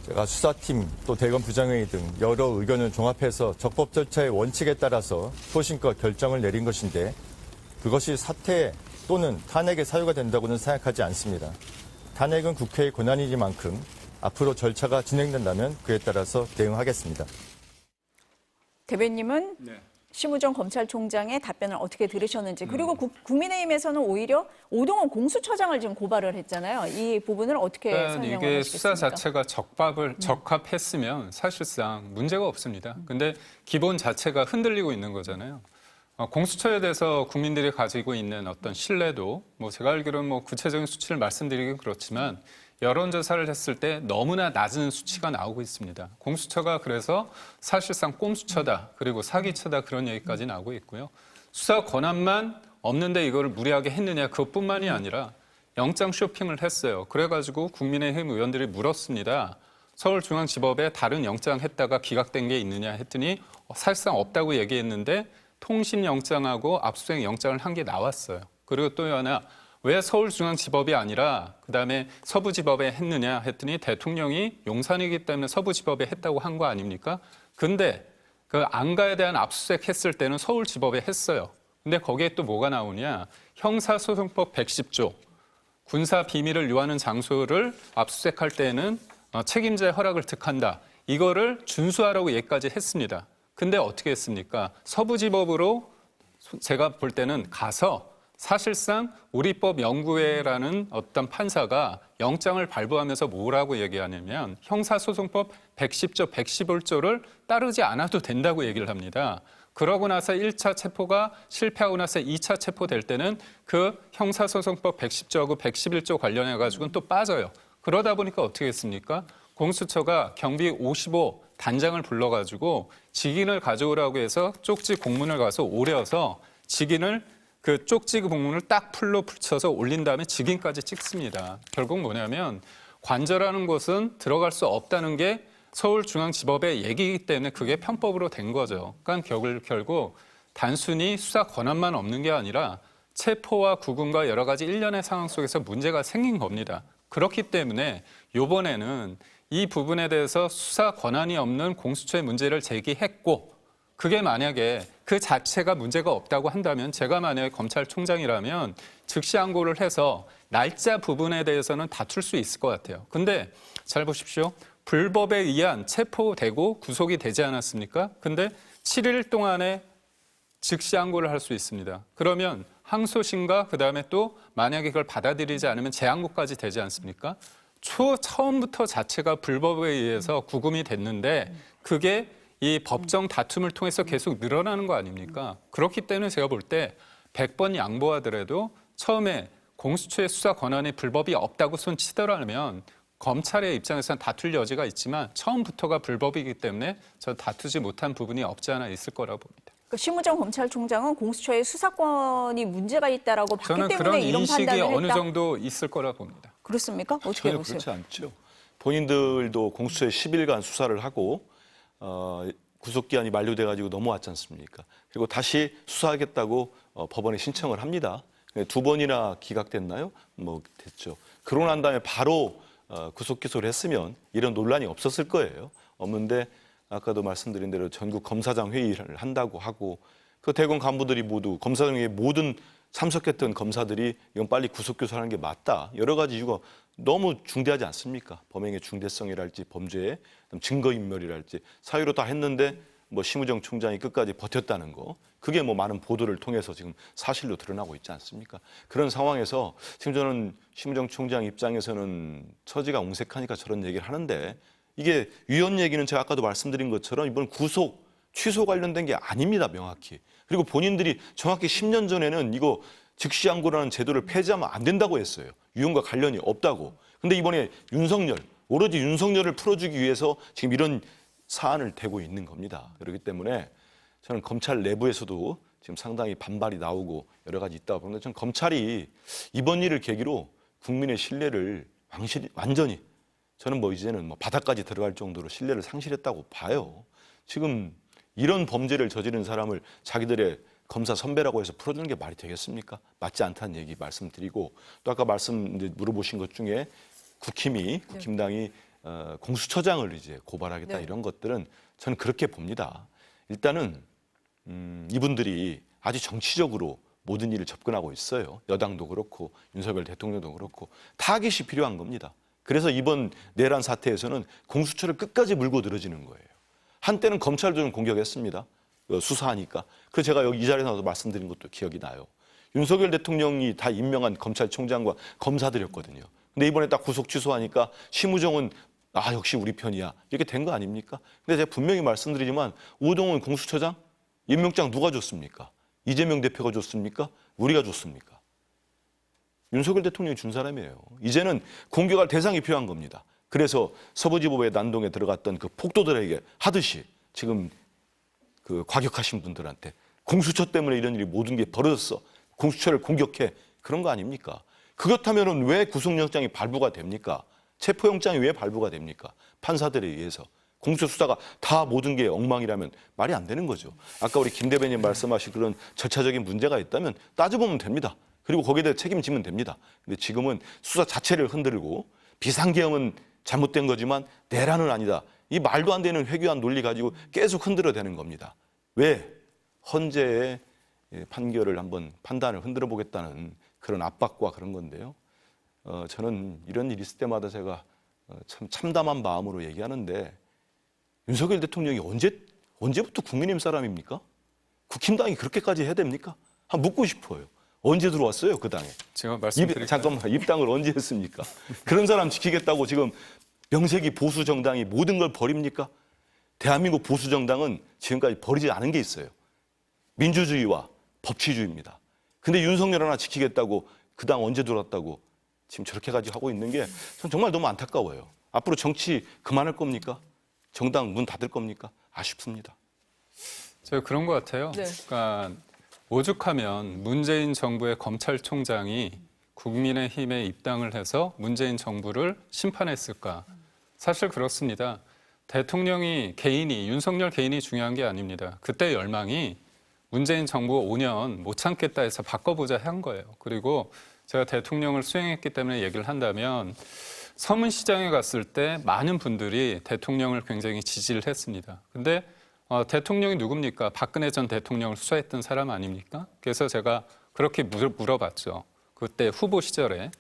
제가 수사팀 또 대검 부장회의 등 여러 의견을 종합해서 적법 절차의 원칙에 따라서 소신껏 결정을 내린 것인데 그것이 사퇴 또는 탄핵의 사유가 된다고는 생각하지 않습니다. 탄핵은 국회의 권한이니만큼 앞으로 절차가 진행된다면 그에 따라서 대응하겠습니다. 대변님은 심우정 검찰총장의 답변을 어떻게 들으셨는지 그리고 국민의힘에서는 오히려 오동원 공수처장을 지금 고발을 했잖아요. 이 부분을 어떻게 설명을 이게 하시겠습니까? 수사 자체가 적합했으면 사실상 문제가 없습니다. 근데 기본 자체가 흔들리고 있는 거잖아요. 공수처에 대해서 국민들이 가지고 있는 어떤 신뢰도, 뭐 제가 알기로는 뭐 구체적인 수치를 말씀드리긴 그렇지만 여론조사를 했을 때 너무나 낮은 수치가 나오고 있습니다. 공수처가 그래서 사실상 꼼수처다, 그리고 사기처다 그런 얘기까지 나오고 있고요. 수사 권한만 없는데 이거를 무리하게 했느냐 그것뿐만이 아니라 영장 쇼핑을 했어요. 그래가지고 국민의힘 의원들이 물었습니다. 서울중앙지법에 다른 영장 했다가 기각된 게 있느냐 했더니 사실상 없다고 얘기했는데 통신영장하고 압수수색 영장을 한 게 나왔어요. 그리고 또 하나 왜 서울중앙지법이 아니라 그다음에 서부지법에 했느냐 했더니 대통령이 용산이기 때문에 서부지법에 했다고 한 거 아닙니까? 근데 그 안가에 대한 압수수색 했을 때는 서울지법에 했어요. 근데 거기에 또 뭐가 나오냐? 형사소송법 110조 군사 비밀을 유하는 장소를 압수수색할 때는 책임자의 허락을 득한다. 이거를 준수하라고 얘기까지 했습니다. 근데 어떻게 했습니까? 서부지법으로 제가 볼 때는 가서 사실상 우리법 연구회라는 어떤 판사가 영장을 발부하면서 뭐라고 얘기하냐면 형사소송법 110조, 111조를 따르지 않아도 된다고 얘기를 합니다. 그러고 나서 1차 체포가 실패하고 나서 2차 체포될 때는 그 형사소송법 110조하고 111조 관련해 가지고는 또 빠져요. 그러다 보니까 어떻게 했습니까? 공수처가 경비 55 단장을 불러가지고 직인을 가져오라고 해서 쪽지 공문을 가서 오려서 직인을 그 쪽지 공문을 딱 풀로 붙여서 올린 다음에 직인까지 찍습니다. 결국 뭐냐면 관저라는 곳은 들어갈 수 없다는 게 서울중앙지법의 얘기이기 때문에 그게 편법으로 된 거죠. 그러니까 결국 단순히 수사 권한만 없는 게 아니라 체포와 구금과 여러 가지 일련의 상황 속에서 문제가 생긴 겁니다. 그렇기 때문에 이번에는 이 부분에 대해서 수사 권한이 없는 공수처의 문제를 제기했고 그게 만약에 그 자체가 문제가 없다고 한다면 제가 만약에 검찰총장이라면 즉시 항고를 해서 날짜 부분에 대해서는 다툴 수 있을 것 같아요. 근데 잘 보십시오. 불법에 의한 체포되고 구속이 되지 않았습니까? 근데 7일 동안에 즉시 항고를 할 수 있습니다. 그러면 항소심과 그다음에 또 만약에 그걸 받아들이지 않으면 재항고까지 되지 않습니까? 처음부터 자체가 불법에 의해서 구금이 됐는데 그게 이 법정 다툼을 통해서 계속 늘어나는 거 아닙니까? 그렇기 때문에 제가 볼 때 100번 양보하더라도 처음에 공수처의 수사 권한에 불법이 없다고 손치더라면 검찰의 입장에서는 다툴 여지가 있지만 처음부터가 불법이기 때문에 저 다투지 못한 부분이 없지 않아 있을 거라고 봅니다. 그러니까 심우정 검찰총장은 공수처의 수사권이 문제가 있다라고 봤기 저는 때문에 그런 이런 인식이 판단을 어느 했다. 정도 있을 거라 봅니다. 그렇습니까? 어떻게 전혀 보세요? 그렇지 않죠. 본인들도 공수처에 10일간 수사를 하고 구속기한이 만료돼가지고 넘어왔지 않습니까? 그리고 다시 수사하겠다고 법원에 신청을 합니다. 2번이나 기각됐나요? 뭐 됐죠. 그러고 난 다음에 바로 구속 기소를 했으면 이런 논란이 없었을 거예요. 없는데 아까도 말씀드린 대로 전국 검사장 회의를 한다고 하고 그 대검 간부들이 모두 검사장 회의에 모든 참석했던 검사들이 이건 빨리 구속 교사하는 게 맞다. 여러 가지 이유가 너무 중대하지 않습니까? 범행의 중대성이랄지 범죄의 증거인멸이랄지 사유로 다 했는데 뭐 심우정 총장이 끝까지 버텼다는 거. 그게 뭐 많은 보도를 통해서 지금 사실로 드러나고 있지 않습니까? 그런 상황에서 지금 저는 심우정 총장 입장에서는 처지가 옹색하니까 저런 얘기를 하는데 이게 위헌 얘기는 제가 아까도 말씀드린 것처럼 이번 구속, 취소 관련된 게 아닙니다, 명확히. 그리고 본인들이 정확히 10년 전에는 이거 즉시항고라는 제도를 폐지하면 안 된다고 했어요. 위헌과 관련이 없다고. 근데 이번에 윤석열, 오로지 윤석열을 풀어주기 위해서 지금 이런 사안을 대고 있는 겁니다. 그렇기 때문에 저는 검찰 내부에서도 지금 상당히 반발이 나오고 여러 가지 있다고 보는데 저는 검찰이 이번 일을 계기로 국민의 신뢰를 완전히 저는 뭐 이제는 뭐 바닥까지 들어갈 정도로 신뢰를 상실했다고 봐요. 지금 이런 범죄를 저지른 사람을 자기들의 검사 선배라고 해서 풀어주는 게 말이 되겠습니까? 맞지 않다는 얘기 말씀드리고 또 아까 물어보신 것 중에 국힘당이 공수처장을 이제 고발하겠다 네. 이런 것들은 저는 그렇게 봅니다. 일단은 이분들이 아주 정치적으로 모든 일을 접근하고 있어요. 여당도 그렇고 윤석열 대통령도 그렇고 타깃이 필요한 겁니다. 그래서 이번 내란 사태에서는 공수처를 끝까지 물고 늘어지는 거예요. 한때는 검찰도 좀 공격했습니다. 수사하니까. 그래서 제가 여기 이 자리에서 나와서 말씀드린 것도 기억이 나요. 윤석열 대통령이 다 임명한 검찰총장과 검사들이었거든요. 근데 이번에 딱 구속 취소하니까 심우정은 역시 우리 편이야. 이렇게 된 거 아닙니까? 근데 제가 분명히 말씀드리지만 오동훈 공수처장 임명장 누가 줬습니까? 이재명 대표가 줬습니까? 우리가 줬습니까? 윤석열 대통령이 준 사람이에요. 이제는 공격할 대상이 필요한 겁니다. 그래서 서부지법의 난동에 들어갔던 그 폭도들에게 하듯이 지금 그 과격하신 분들한테 공수처 때문에 이런 일이 모든 게 벌어졌어. 공수처를 공격해. 그런 거 아닙니까? 그렇다면 왜 구속영장이 발부가 됩니까? 체포영장이 왜 발부가 됩니까? 판사들에 의해서. 공수처 수사가 다 모든 게 엉망이라면 말이 안 되는 거죠. 아까 우리 김 대변인 말씀하신 그런 절차적인 문제가 있다면 따져보면 됩니다. 그리고 거기에 대해 책임지면 됩니다. 근데 지금은 수사 자체를 흔들고 비상계엄은 잘못된 거지만 내란은 아니다. 이 말도 안 되는 회귀한 논리 가지고 계속 흔들어대는 겁니다. 왜? 헌재의 판결을 한번 판단을 흔들어 보겠다는 그런 압박과 그런 건데요. 저는 이런 일이 있을 때마다 제가 참 참담한 마음으로 얘기하는데 윤석열 대통령이 언제부터 국민의힘 사람입니까? 국힘당이 그렇게까지 해야 됩니까? 한번 묻고 싶어요. 언제 들어왔어요, 그 당에? 제가 말씀드릴까요? 잠깐만, 입당을 언제 했습니까? 그런 사람 지키겠다고 지금 명색이 보수 정당이 모든 걸 버립니까? 대한민국 보수 정당은 지금까지 버리지 않은 게 있어요. 민주주의와 법치주의입니다. 근데 윤석열 하나 지키겠다고 그 당 언제 들어왔다고 지금 저렇게 가지고 하고 있는 게 전 정말 너무 안타까워요. 앞으로 정치 그만할 겁니까? 정당 문 닫을 겁니까? 아쉽습니다. 제가 그런 것 같아요. 네. 그러니까 오죽하면 문재인 정부의 검찰총장이 국민의힘에 입당을 해서 문재인 정부를 심판했을까? 사실 그렇습니다. 대통령이 윤석열 개인이 중요한 게 아닙니다. 그때 열망이 문재인 정부 5년 못 참겠다 해서 바꿔보자 한 거예요. 그리고 제가 대통령을 수행했기 때문에 얘기를 한다면 서문시장에 갔을 때 많은 분들이 대통령을 굉장히 지지를 했습니다. 근데 대통령이 누굽니까? 박근혜 전 대통령을 수사했던 사람 아닙니까? 그래서 제가 그렇게 물어봤죠. 그때 후보 시절에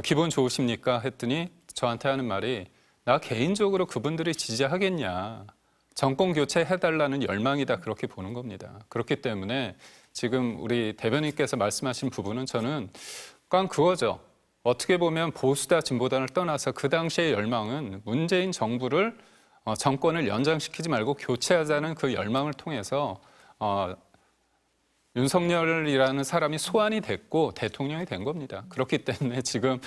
기분 좋으십니까? 했더니 저한테 하는 말이 나 개인적으로 그분들이 지지하겠냐. 정권 교체해달라는 열망이다 그렇게 보는 겁니다. 그렇기 때문에 지금 우리 대변인께서 말씀하신 부분은 저는 꽉 그거죠. 어떻게 보면 보수다 진보다를 떠나서 그 당시의 열망은 문재인 정부를 정권을 연장시키지 말고 교체하자는 그 열망을 통해서 윤석열이라는 사람이 소환이 됐고 대통령이 된 겁니다. 그렇기 때문에 지금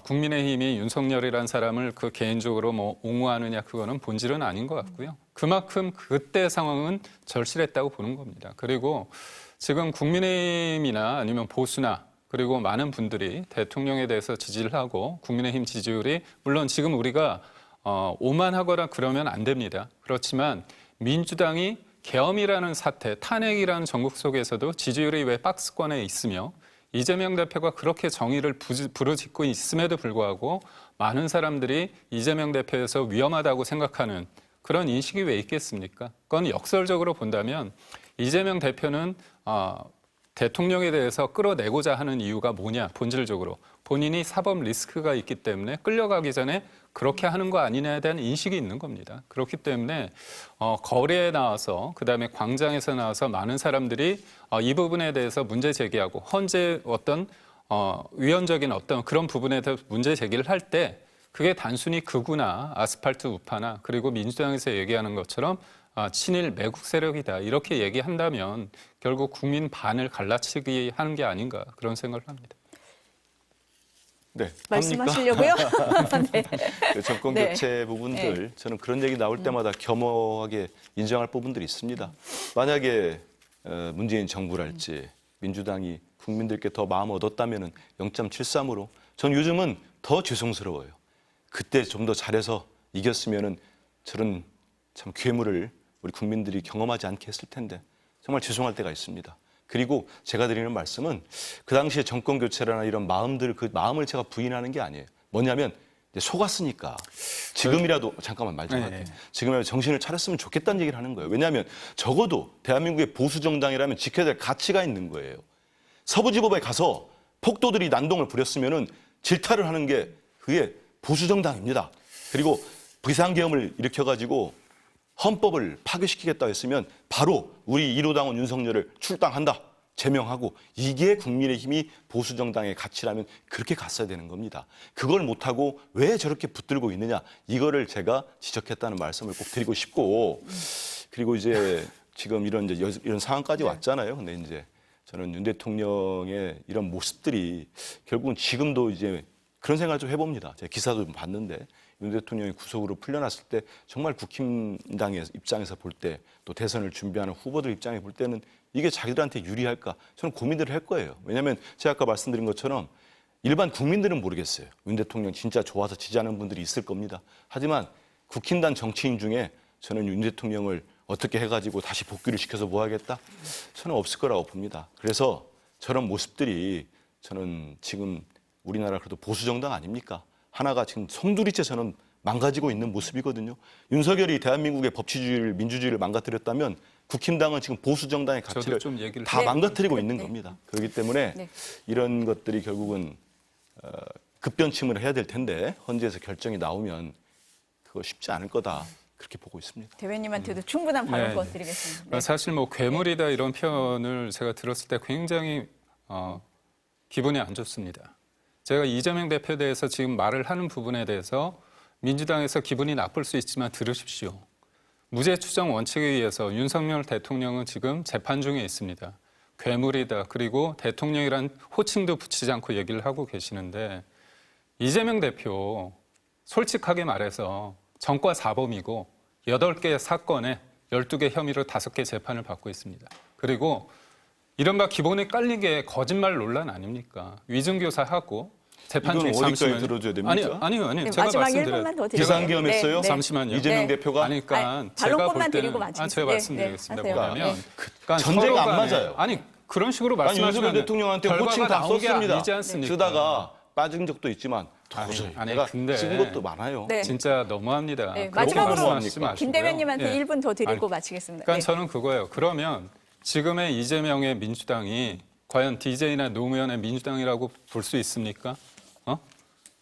국민의힘이 윤석열이라는 사람을 그 개인적으로 옹호하느냐 그거는 본질은 아닌 것 같고요. 그만큼 그때 상황은 절실했다고 보는 겁니다. 그리고 지금 국민의힘이나 아니면 보수나 그리고 많은 분들이 대통령에 대해서 지지를 하고 국민의힘 지지율이 물론 지금 우리가 오만하거나 그러면 안 됩니다. 그렇지만 민주당이 계엄이라는 사태, 탄핵이라는 전국 속에서도 지지율이 왜 박스권에 있으며 이재명 대표가 그렇게 정의를 부르짖고 있음에도 불구하고 많은 사람들이 이재명 대표에서 위험하다고 생각하는 그런 인식이 왜 있겠습니까? 그건 역설적으로 본다면 이재명 대표는 대통령에 대해서 끌어내고자 하는 이유가 뭐냐, 본질적으로. 본인이 사법 리스크가 있기 때문에 끌려가기 전에 그렇게 하는 거 아니냐에 대한 인식이 있는 겁니다. 그렇기 때문에 거리에 나와서 그다음에 광장에서 나와서 많은 사람들이 이 부분에 대해서 문제 제기하고 헌재 어떤 위헌적인 어떤 그런 부분에 대해서 문제 제기를 할 때 그게 단순히 극우나 아스팔트 우파나 그리고 민주당에서 얘기하는 것처럼 친일 매국 세력이다 이렇게 얘기한다면 결국 국민 반을 갈라치기 하는 게 아닌가 그런 생각을 합니다. 네, 말씀하시려고요? 네. 그 정권 네. 교체 부분들 저는 그런 얘기 나올 때마다 겸허하게 인정할 부분들이 있습니다. 만약에 문재인 정부랄지 민주당이 국민들께 더 마음 얻었다면 0.73으로 전 요즘은 더 죄송스러워요. 그때 좀 더 잘해서 이겼으면 저런 참 괴물을 우리 국민들이 경험하지 않게 했을 텐데 정말 죄송할 때가 있습니다. 그리고 제가 드리는 말씀은 그 당시에 정권 교체라나 이런 마음들 그 마음을 제가 부인하는 게 아니에요. 뭐냐면 이제 속았으니까 지금이라도 잠깐만 말 좀 할게요. 지금이라도 정신을 차렸으면 좋겠다는 얘기를 하는 거예요. 왜냐하면 적어도 대한민국의 보수 정당이라면 지켜야 될 가치가 있는 거예요. 서부지법에 가서 폭도들이 난동을 부렸으면은 질타를 하는 게 그게 보수 정당입니다. 그리고 비상계엄을 일으켜가지고 헌법을 파괴시키겠다 했으면 바로 우리 1호 당원 윤석열을 출당한다. 제명하고 이게 국민의힘이 보수정당의 가치라면 그렇게 갔어야 되는 겁니다. 그걸 못하고 왜 저렇게 붙들고 있느냐. 이거를 제가 지적했다는 말씀을 꼭 드리고 싶고 그리고 이제 지금 이런 상황까지 왔잖아요. 근데 이제 저는 윤 대통령의 이런 모습들이 결국은 지금도 이제 그런 생각을 좀 해봅니다. 제가 기사도 좀 봤는데 윤 대통령이 구속으로 풀려났을 때 정말 국힘당의 입장에서 볼 때 또 대선을 준비하는 후보들 입장에 볼 때는 이게 자기들한테 유리할까? 저는 고민들을 할 거예요. 왜냐하면 제가 아까 말씀드린 것처럼 일반 국민들은 모르겠어요. 윤 대통령 진짜 좋아서 지지하는 분들이 있을 겁니다. 하지만 국힘당 정치인 중에 저는 윤 대통령을 어떻게 해가지고 다시 복귀를 시켜서 뭐 하겠다? 저는 없을 거라고 봅니다. 그래서 저런 모습들이 저는 지금 우리나라 그래도 보수 정당 아닙니까? 하나가 지금 송두리째 저는 망가지고 있는 모습이거든요. 윤석열이 대한민국의 법치주의를 민주주의를 망가뜨렸다면 국힘당은 지금 보수 정당의 가치를 좀 얘기를 다 망가뜨리고 있는 겁니다. 그렇기 때문에 네. 이런 것들이 결국은 급변침을 해야 될 텐데 헌재에서 결정이 나오면 그거 쉽지 않을 거다. 그렇게 보고 있습니다. 대변님한테도 충분한 발언권 네. 드리겠습니다. 네. 사실 뭐 괴물이다 이런 표현을 제가 들었을 때 굉장히 기분이 안 좋습니다. 제가 이재명 대표에 대해서 지금 말을 하는 부분에 대해서 민주당에서 기분이 나쁠 수 있지만 들으십시오. 무죄 추정 원칙에 의해서 윤석열 대통령은 지금 재판 중에 있습니다. 괴물이다. 그리고 대통령이란 호칭도 붙이지 않고 얘기를 하고 계시는데 이재명 대표 솔직하게 말해서 전과 4범이고 8개 사건에 12개 혐의로 5개 재판을 받고 있습니다. 그리고 이른바 기본에 깔린 게 거짓말 논란 아닙니까? 위증교사하고 재판 중에 이건 어디까지 들어줘야 됩니까? 아니요. 네, 제가 마지막 말씀드려요. 1분만 더 드릴게요. 비상계엄했어요? 네, 네. 잠시만요. 이재명 네. 대표가 아니, 그러니까 아니, 제가 볼 반론권만 때는 드리고 마치겠습니다. 제가 네, 말씀드리겠습니다. 네, 하세요. 뭐냐면 네. 그러니까 전제가 서로 안 간에 맞아요. 아니 그런 식으로 아니 윤석열 말씀하시면 대통령한테 호칭 다 나온 게 썼습니다. 아니지 않습니까? 쓰다가 빠진 적도 있지만 도저히 아니, 내가 근데 쓴 것도 많아요. 네. 진짜 너무합니다. 네, 그렇게 마지막으로 말씀하시지 마시고요. 김 대변님한테 예. 1분 더 드리고 아니, 마치겠습니다. 그러니까 네. 저는 그거예요. 그러면 지금의 이재명의 민주당이 과연 DJ나 노무현의 민주당이라고 볼 수 있습니까?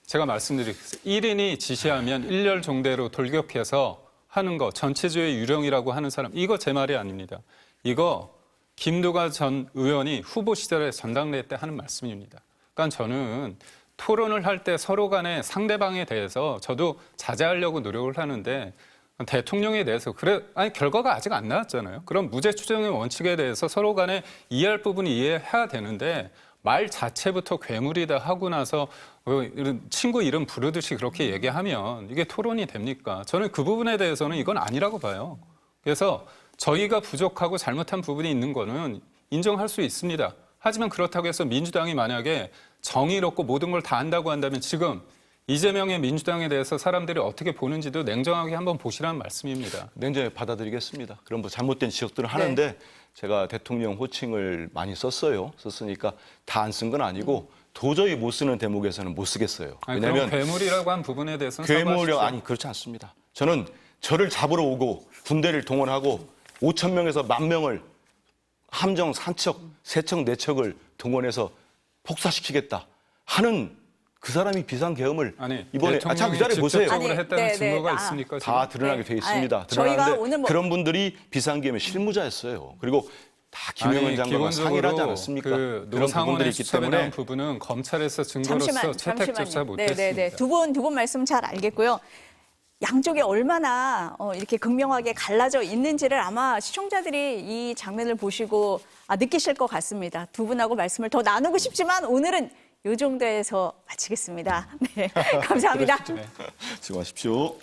제가 말씀드리겠습니다. 1인이 지시하면 일렬 종대로 돌격해서 하는 거 전체주의 유령이라고 하는 사람 이거 제 말이 아닙니다. 이거 김두관 전 의원이 후보 시절에 전당대회 때 하는 말씀입니다. 그러니까 저는 토론을 할 때 서로 간에 상대방에 대해서 저도 자제하려고 노력을 하는데 대통령에 대해서 결과가 아직 안 나왔잖아요. 그럼 무죄 추정의 원칙에 대해서 서로 간에 이해할 부분이 이해해야 되는데 말 자체부터 괴물이다 하고 나서 이런 친구 이름 부르듯이 그렇게 얘기하면 이게 토론이 됩니까? 저는 그 부분에 대해서는 이건 아니라고 봐요. 그래서 저희가 부족하고 잘못한 부분이 있는 거는 인정할 수 있습니다. 하지만 그렇다고 해서 민주당이 만약에 정의롭고 모든 걸 다 안다고 한다면 지금 이재명의 민주당에 대해서 사람들이 어떻게 보는지도 냉정하게 한번 보시라는 말씀입니다. 냉정히 받아들이겠습니다. 그럼 뭐 잘못된 지적들을 하는데 제가 대통령 호칭을 많이 썼어요. 썼으니까 다 안 쓴 건 아니고 도저히 못 쓰는 대목에서는 못 쓰겠어요. 아니, 왜냐하면 그럼 괴물이라고 한 부분에 대해서는 괴물이 사과하십시오. 아니 그렇지 않습니다. 저는 저를 잡으러 오고 군대를 동원하고 5천 명에서 10,000명을 함정, 산척, 세척, 내척을 동원해서 폭사시키겠다 하는 그 사람이 비상계엄을 아니, 이번에 대통령이 기다려 보세요. 직접적으로 아니, 했다는 네, 증거가 네. 있습니까? 지금? 다 드러나게 네. 돼 있습니다. 아니, 저희가 드러나는데 오늘 뭐- 그런 분들이 비상계엄의 실무자였어요. 그리고 다 김영현 아니, 장관과 상의를 하지 않았습니까? 그 그런 노상원의 부분들이 있기 수첩에 때문에 나온 부분은 검찰에서 증거로서 채택조차 못했습니다. 네네네. 두 분 말씀 잘 알겠고요. 양쪽이 얼마나 이렇게 극명하게 갈라져 있는지를 아마 시청자들이 이 장면을 보시고 느끼실 것 같습니다. 두 분하고 말씀을 더 나누고 싶지만 오늘은 이 정도에서 마치겠습니다. 네, 감사합니다. 네. 수고하십시오.